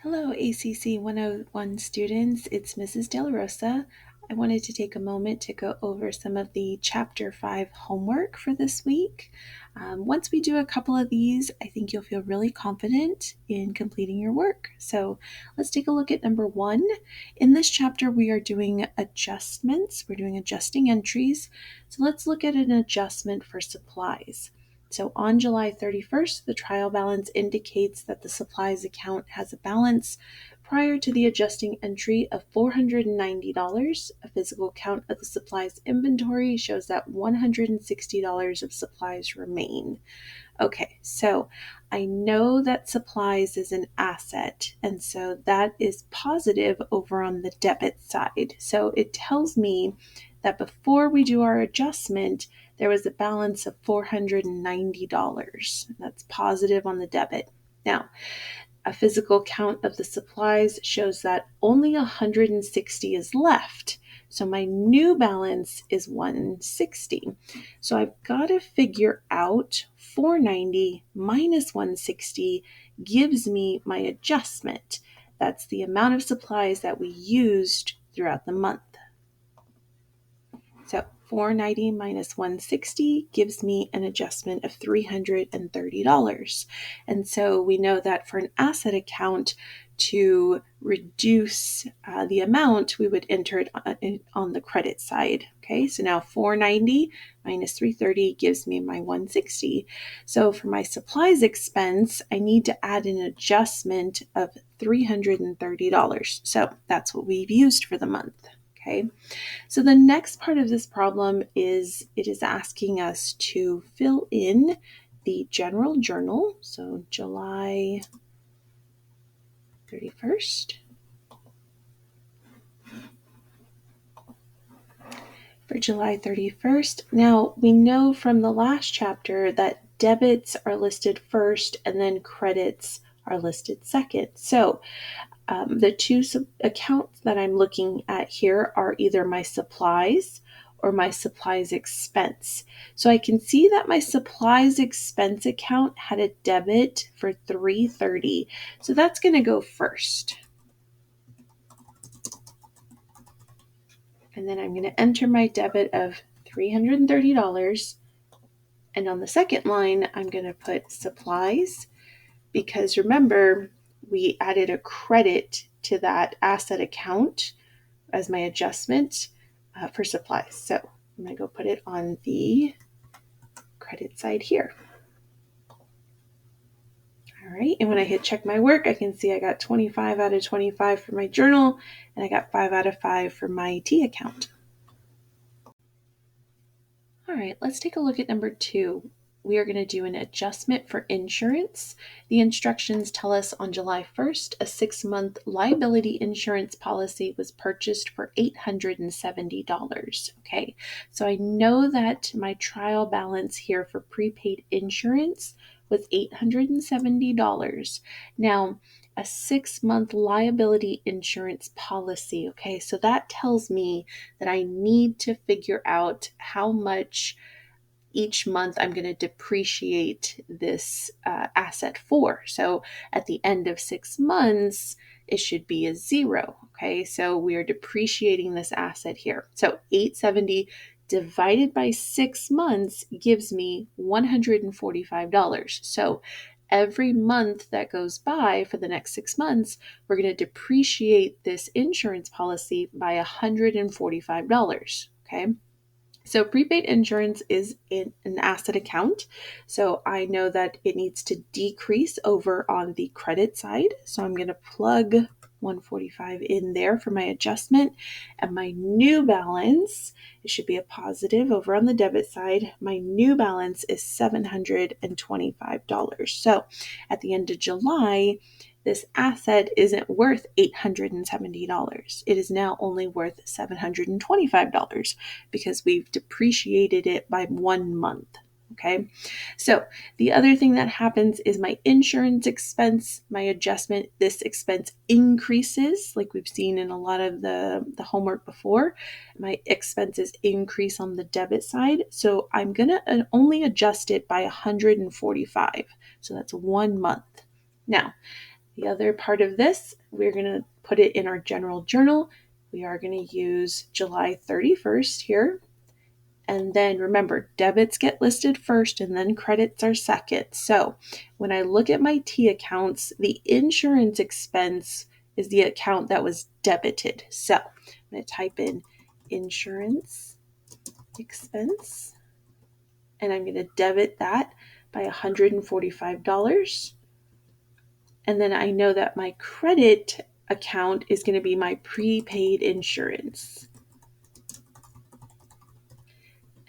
Hello, ACC101 students. It's Mrs. De La Rosa. I wanted to take a moment to go over some of the Chapter 5 homework for this week. Once we do a couple of these, I think you'll feel really confident in completing your work. So let's take a look at number 1. In this chapter, we are doing adjustments. We're doing adjusting entries. So let's look at an adjustment for supplies. So on July 31st, the trial balance indicates that the supplies account has a balance prior to the adjusting entry of $490. A physical count of the supplies inventory shows that $160 of supplies remain. Okay, so I know that supplies is an asset, and so that is positive over on the debit side. So it tells me that before we do our adjustment, there was a balance of $490. That's positive on the debit. Now, a physical count of the supplies shows that only 160 is left. So my new balance is 160. So I've got to figure out 490 minus 160 gives me my adjustment. That's the amount of supplies that we used throughout the month. So 490 minus 160 gives me an adjustment of $330. And so we know that for an asset account, to reduce the amount, we would enter it on the credit side. Okay, so now 490 minus 330 gives me my 160. So for my supplies expense, I need to add an adjustment of $330. So that's what we've used for the month. Okay, so the next part of this problem is it is asking us to fill in the general journal. So July 31st. For July 31st. Now we know from the last chapter that debits are listed first and then credits are listed second. So the two accounts that I'm looking at here are either my supplies or my supplies expense. So I can see that my supplies expense account had a debit for $330. So that's going to go first. And then I'm going to enter my debit of $330. And on the second line, I'm going to put supplies because remember, we added a credit to that asset account as my adjustment for supplies. So I'm going to go put it on the credit side here. All right, and when I hit check my work, I can see I got 25 out of 25 for my journal, and I got 5 out of 5 for my T account. All right, let's take a look at number 2. We are going to do an adjustment for insurance. The instructions tell us on July 1st, a 6-month liability insurance policy was purchased for $870. Okay, so I know that my trial balance here for prepaid insurance was $870. Now, a 6-month liability insurance policy. Okay, so that tells me that I need to figure out how much each month I'm going to depreciate this asset for. So at the end of 6 months, it should be a 0. Okay, so we are depreciating this asset here. So 870 divided by 6 months gives me $145. So every month that goes by for the next 6 months, we're going to depreciate this insurance policy by $145. Okay. So prepaid insurance is an asset account. So I know that it needs to decrease over on the credit side. So I'm going to plug 145 in there for my adjustment. And my new balance, it should be a positive over on the debit side. My new balance is $725. So at the end of July, this asset isn't worth $870. It is now only worth $725 because we've depreciated it by 1 month. Okay, so the other thing that happens is my insurance expense, my adjustment, this expense increases like we've seen in a lot of the homework before. My expenses increase on the debit side. So I'm going to only adjust it by 145. So that's 1 month. Now, The other part of this, we're going to put it in our general journal. We are going to use July 31st here. And then remember, debits get listed first and then credits are second. So when I look at my T accounts, the insurance expense is the account that was debited. So I'm going to type in insurance expense, and I'm going to debit that by $145. And then I know that my credit account is going to be my prepaid insurance.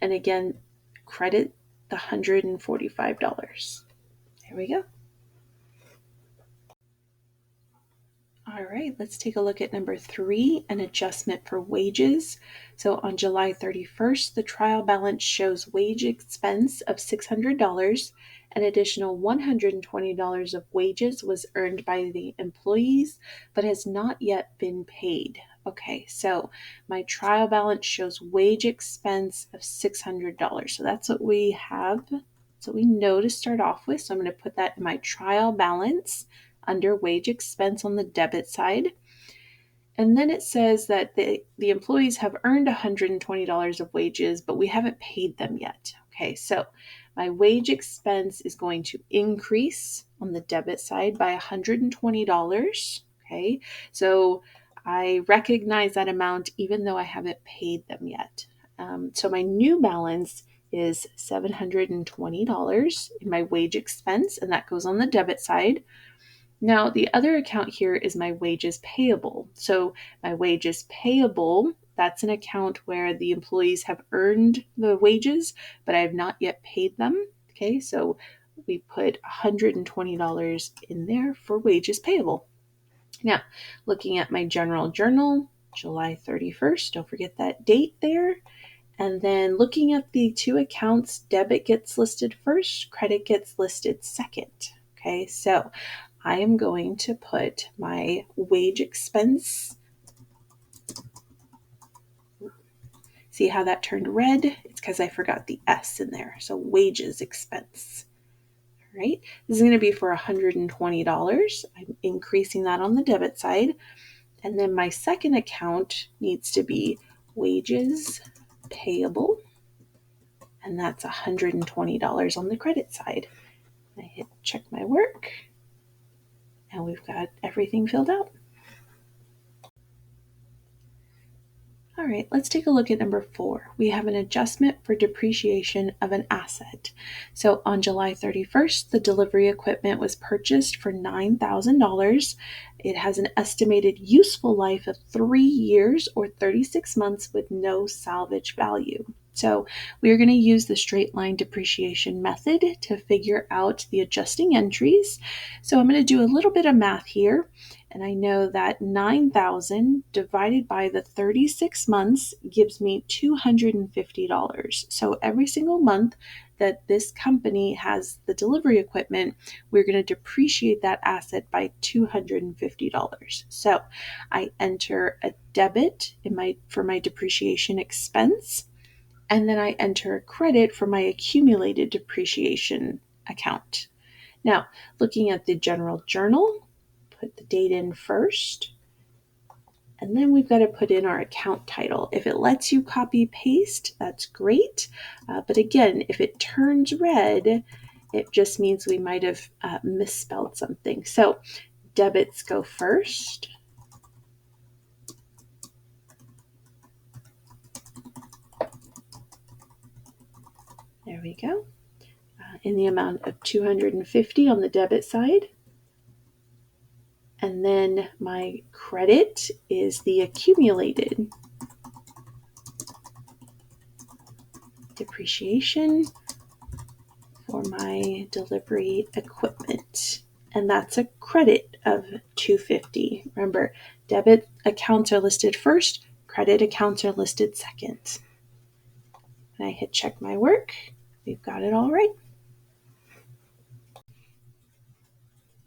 And again, credit the $145. There we go. All right, let's take a look at number 3, an adjustment for wages. So on July 31st, the trial balance shows wage expense of $600. An additional $120 of wages was earned by the employees, but has not yet been paid. Okay, so my trial balance shows wage expense of $600. So that's what we have. So we know to start off with. So I'm going to put that in my trial balance under wage expense on the debit side. And then it says that the employees have earned $120 of wages, but we haven't paid them yet. Okay, so my wage expense is going to increase on the debit side by $120. Okay, so I recognize that amount even though I haven't paid them yet. So my new balance is $720 in my wage expense, and that goes on the debit side. Now, the other account here is my wages payable. So my wages payable, that's an account where the employees have earned the wages, but I have not yet paid them. Okay, so we put $120 in there for wages payable. Now, looking at my general journal, July 31st, don't forget that date there. And then looking at the two accounts, debit gets listed first, credit gets listed second. Okay, so I am going to put my wage expense. See how that turned red? It's because I forgot the S in there. So wages expense. All right, this is going to be for $120. I'm increasing that on the debit side. And then my second account needs to be wages payable. And that's $120 on the credit side. I hit check my work. And we've got everything filled out. All right, let's take a look at number 4. We have an adjustment for depreciation of an asset. So on July 31st, the delivery equipment was purchased for $9,000. It has an estimated useful life of 3 years or 36 months with no salvage value. So we're going to use the straight line depreciation method to figure out the adjusting entries. So I'm going to do a little bit of math here. And I know that 9,000 divided by the 36 months gives me $250. So every single month that this company has the delivery equipment, we're going to depreciate that asset by $250. So I enter a debit for my depreciation expense, and then I enter a credit for my accumulated depreciation account. Now, looking at the general journal, put the date in first, and then we've got to put in our account title. If it lets you copy paste, that's great. But again, if it turns red, it just means we might have misspelled something. So debits go first. There we go. In the amount of $250 on the debit side. And then my credit is the accumulated depreciation for my delivery equipment. And that's a credit of $250. Remember, debit accounts are listed first, credit accounts are listed second. And I hit check my work. We've got it all right.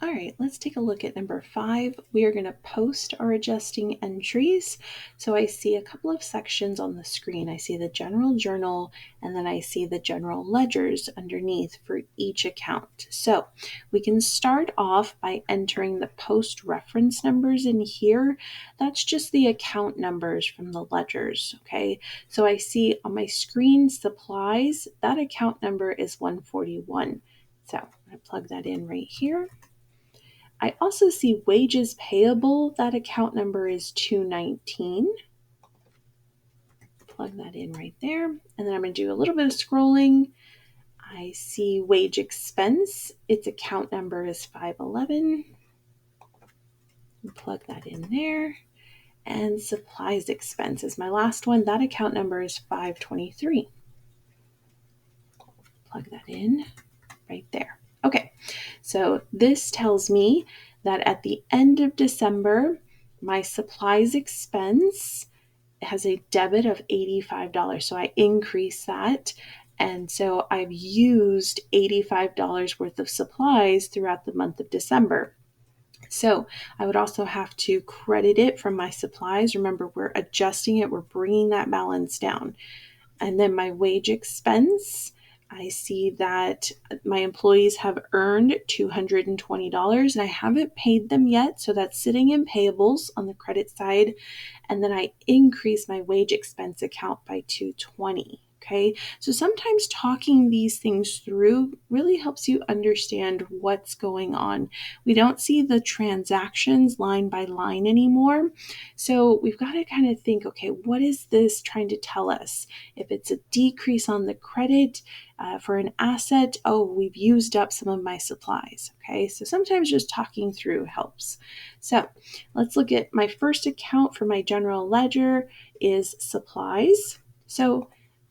All right, let's take a look at number 5. We are going to post our adjusting entries. So I see a couple of sections on the screen. I see the general journal, and then I see the general ledgers underneath for each account. So we can start off by entering the post reference numbers in here. That's just the account numbers from the ledgers, okay? So I see on my screen supplies, that account number is 141. So I'm going to plug that in right here. I also see wages payable. That account number is 219. Plug that in right there. And then I'm going to do a little bit of scrolling. I see wage expense. Its account number is 511. Plug that in there. And supplies expense is my last one. That account number is 523. Plug that in right there. Okay, so this tells me that at the end of December, my supplies expense has a debit of $85. So I increase that. And so I've used $85 worth of supplies throughout the month of December. So I would also have to credit it from my supplies. Remember, we're adjusting it, we're bringing that balance down. And then my wage expense, I see that my employees have earned $220 and I haven't paid them yet. So that's sitting in payables on the credit side. And then I increase my wage expense account by $220. Okay, so sometimes talking these things through really helps you understand what's going on. We don't see the transactions line by line anymore. So we've got to kind of think, okay, what is this trying to tell us? If it's a decrease on the credit for an asset, oh, we've used up some of my supplies. Okay, so sometimes just talking through helps. So let's look at my first account for my general ledger is supplies. So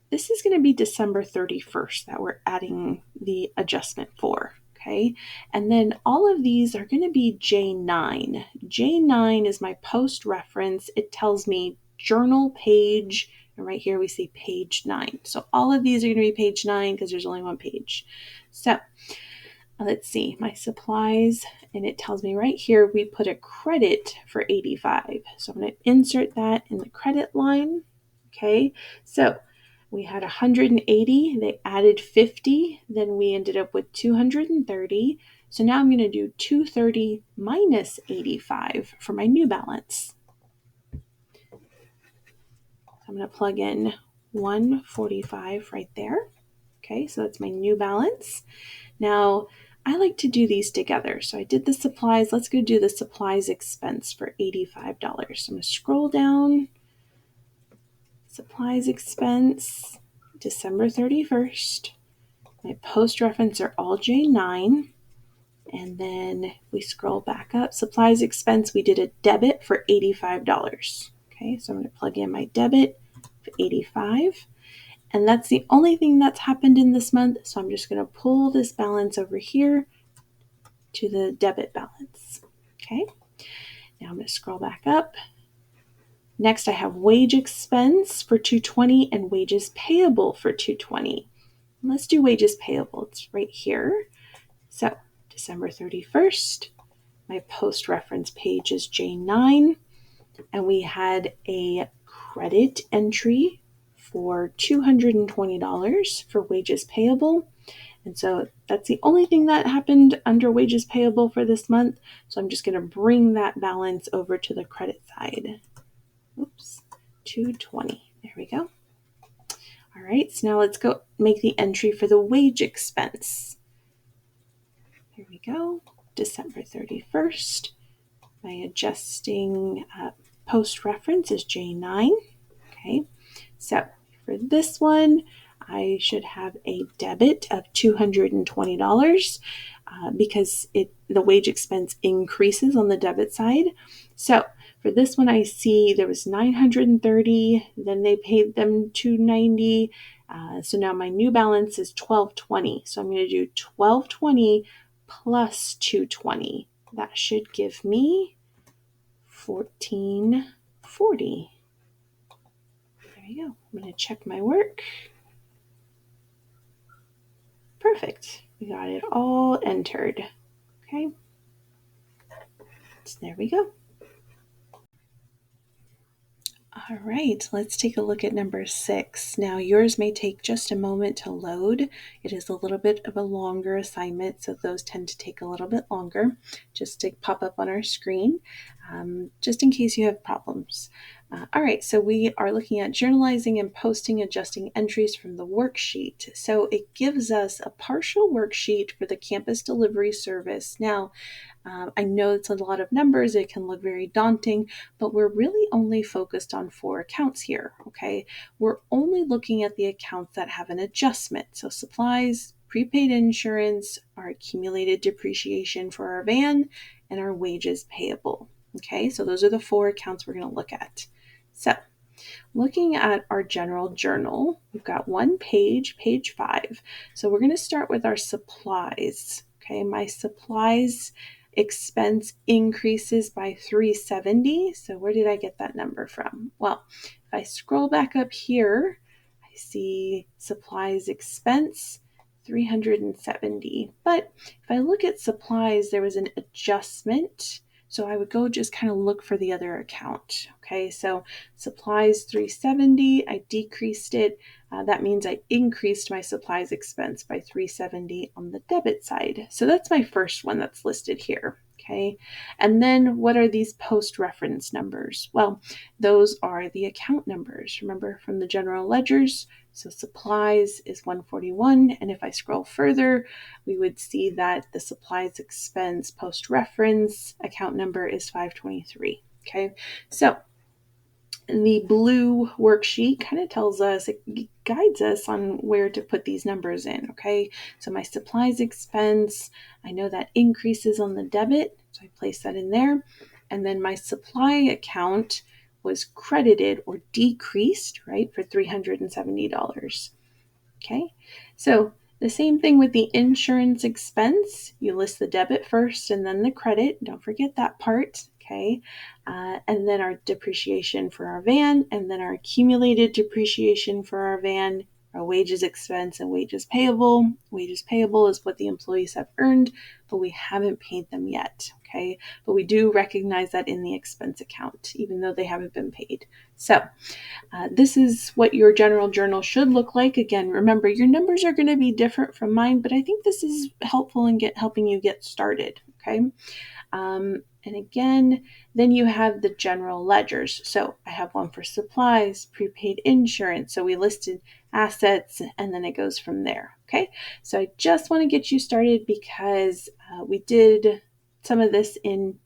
this is going to be December 31st that we're adding the adjustment for, okay? And then all of these are going to be J9. J9 is my post reference. It tells me journal page, and right here we see page 9. So all of these are going to be page 9 because there's only one page. So let's see, my supplies, and it tells me right here we put a credit for 85. So I'm going to insert that in the credit line, okay? So we had 180, they added 50, then we ended up with 230. So now I'm going to do 230 minus 85 for my new balance. So I'm going to plug in 145 right there. Okay, so that's my new balance. Now, I like to do these together. So I did the supplies. Let's go do the supplies expense for $85. So I'm going to scroll down. Supplies expense, December 31st. My post reference are all J9. And then we scroll back up. Supplies expense, we did a debit for $85. Okay, so I'm going to plug in my debit for 85. And that's the only thing that's happened in this month. So I'm just going to pull this balance over here to the debit balance. Okay, now I'm going to scroll back up. Next, I have wage expense for $220 and wages payable for $220. Let's do wages payable. It's right here. So December 31st, my post reference page is J9, and we had a credit entry for $220 for wages payable. And so that's the only thing that happened under wages payable for this month. So I'm just going to bring that balance over to the credit side. Oops, 220. There we go. All right, so now let's go make the entry for the wage expense. Here we go, December 31st. My adjusting post reference is J9. Okay, so for this one, I should have a debit of $220 because the wage expense increases on the debit side. So for this one, I see there was $930, then they paid them $290. So now my new balance is $1,220. So I'm going to do $1,220 plus $220. That should give me $1,440. There you go. I'm going to check my work. Perfect. We got it all entered. Okay. that. There we go. All right, let's take a look at number 6. Now, yours may take just a moment to load. It is a little bit of a longer assignment, so those tend to take a little bit longer just to pop up on our screen, just in case you have problems. All right, so we are looking at journalizing and posting adjusting entries from the worksheet. So it gives us a partial worksheet for the campus delivery service. Now, I know it's a lot of numbers, it can look very daunting, but we're really only focused on 4 accounts here, okay? We're only looking at the accounts that have an adjustment. So supplies, prepaid insurance, our accumulated depreciation for our van, and our wages payable, okay? So those are the 4 accounts we're going to look at. So looking at our general journal, we've got one page, page 5. So we're going to start with our supplies. Okay, my supplies expense increases by $370. So where did I get that number from? Well, if I scroll back up here, I see supplies expense $370. But if I look at supplies, there was an adjustment. So I would go just kind of look for the other account. Okay, so supplies $370, I decreased it. That means I increased my supplies expense by $370 on the debit side. So that's my first one that's listed here. Okay, and then what are these post-reference numbers? Well, those are the account numbers. Remember from the general ledgers. So supplies is 141, and if I scroll further, we would see that the supplies expense post-reference account number is 523. Okay, so the blue worksheet kind of tells us, it guides us on where to put these numbers in, okay? So my supplies expense, I know that increases on the debit, so I place that in there. And then my supply account was credited or decreased, right, for $370. Okay, so the same thing with the insurance expense. You list the debit first and then the credit. Don't forget that part. Okay, and then our depreciation for our van, and then our accumulated depreciation for our van, our wages expense, and wages payable. Wages payable is what the employees have earned, but we haven't paid them yet. Okay, but we do recognize that in the expense account, even though they haven't been paid. So this is what your general journal should look like. Again, remember your numbers are going to be different from mine, but I think this is helpful in helping you get started. Okay. And again, then you have the general ledgers. So I have one for supplies, prepaid insurance. So we listed assets and then it goes from there. Okay. So I just want to get you started because we did some of this in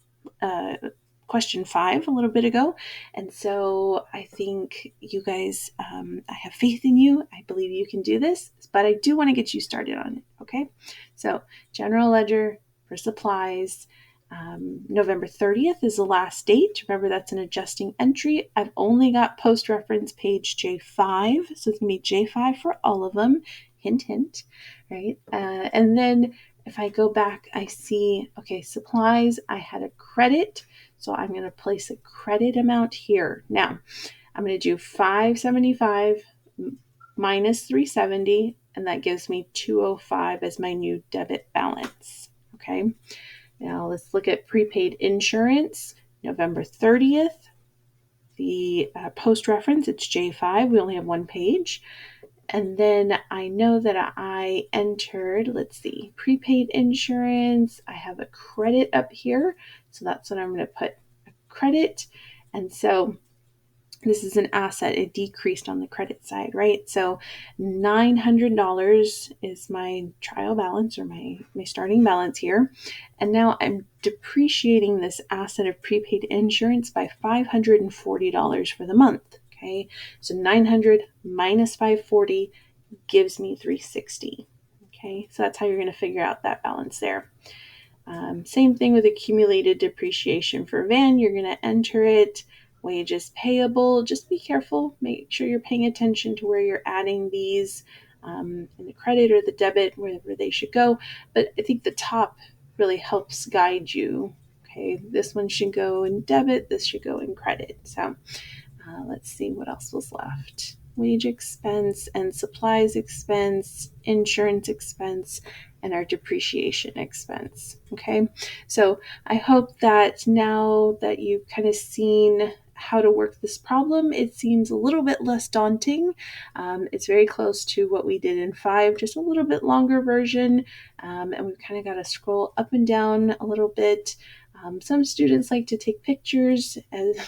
question 5 a little bit ago. And so I think you guys, I have faith in you. I believe you can do this, but I do want to get you started on it. Okay. So general ledger for supplies, November 30th is the last date. Remember, that's an adjusting entry. I've only got post-reference page J5, so it's going to be J5 for all of them. Hint, hint, right? And then if I go back, I see, okay, supplies, I had a credit, so I'm going to place a credit amount here. Now, I'm going to do 575 minus 370, and that gives me 205 as my new debit balance, okay? Now let's look at prepaid insurance, November 30th. The post-reference, it's J5. We only have one page. And then I know that I entered, let's see, prepaid insurance. I have a credit up here. So that's what I'm going to put, a credit. And so this is an asset. It decreased on the credit side, right? So $900 is my trial balance or my starting balance here. And now I'm depreciating this asset of prepaid insurance by $540 for the month. Okay, so 900 minus 540 gives me 360. Okay, so that's how you're going to figure out that balance there. Same thing with accumulated depreciation for van. You're going to enter it. Wages payable, just be careful. Make sure you're paying attention to where you're adding these in the credit or the debit, wherever they should go. But I think the top really helps guide you. Okay, this one should go in debit. This should go in credit. So let's see what else was left. wage expense and supplies expense, insurance expense, and our depreciation expense. Okay, so I hope that now that you've kind of seen how to work this problem, it seems a little bit less daunting. It's very close to what we did in 5, just a little bit longer version, and we've kind of got to scroll up and down a little bit. Some students like to take pictures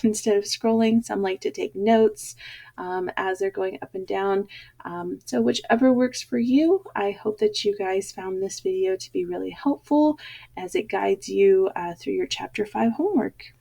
instead of scrolling. Some like to take notes as they're going up and down. So whichever works for you, I hope that you guys found this video to be really helpful as it guides you through your Chapter 5 homework.